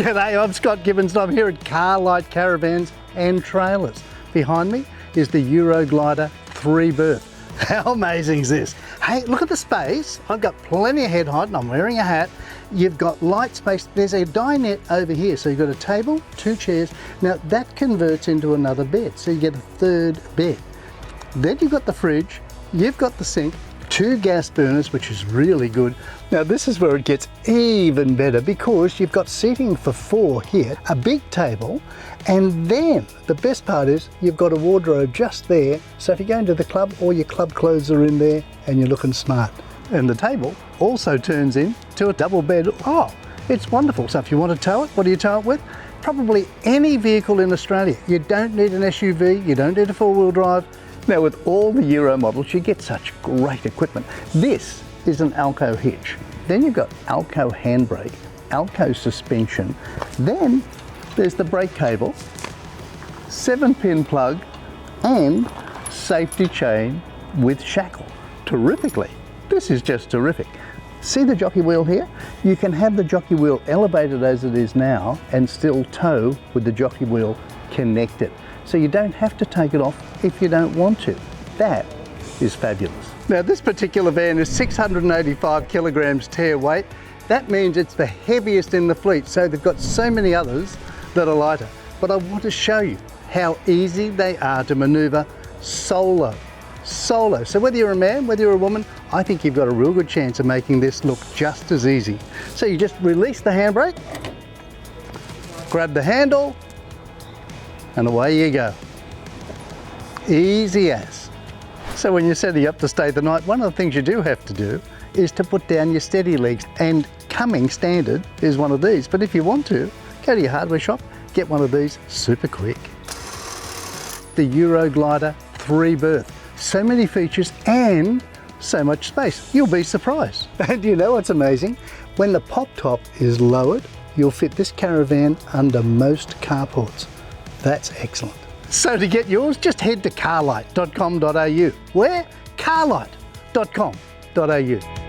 G'day, I'm Scott Gibbons and I'm here at Carlight Caravans and Trailers. Behind me is the Euroglider 3 berth. How amazing is this? Hey, look at the space. I've got plenty of head height and I'm wearing a hat. You've got light space. There's a dinette over here. So you've got a table, 2 chairs. Now that converts into another bed. So you get a 3rd bed. Then you've got the fridge, you've got the sink, 2 gas burners, which is really good. Now this is where it gets even better because you've got seating for 4 here, a big table, and then the best part is you've got a wardrobe just there. So if you go into the club, all your club clothes are in there and you're looking smart. And the table also turns into a double bed. Oh, it's wonderful. So if you want to tow it, what do you tow it with? Probably any vehicle in Australia. You don't need an SUV, you don't need a 4-wheel drive. Now with all the Euro models, you get such great equipment. This is an Alco hitch. Then you've got Alco handbrake, Alco suspension. Then there's the brake cable, 7-pin plug, and safety chain with shackle. Terrifically. This is just terrific. See the jockey wheel here? You can have the jockey wheel elevated as it is now and still tow with the jockey wheel connected. So you don't have to take it off if you don't want to. That is fabulous. Now this particular van is 685 kilograms tear weight. That means it's the heaviest in the fleet, so they've got so many others that are lighter. But I want to show you how easy they are to maneuver solo. So whether you're a man, whether you're a woman, I think you've got a real good chance of making this look just as easy. So you just release the handbrake, grab the handle, and away you go. Easy as. So when you're setting up to stay the night, one of the things you do have to do is to put down your steady legs, and coming standard is one of these. But if you want to, go to your hardware shop, get one of these super quick. The Euroglider 3 berth. So many features and so much space. You'll be surprised. And you know what's amazing? When the pop top is lowered, you'll fit this caravan under most carports. That's excellent. So to get yours, just head to carlight.com.au. Where? carlight.com.au.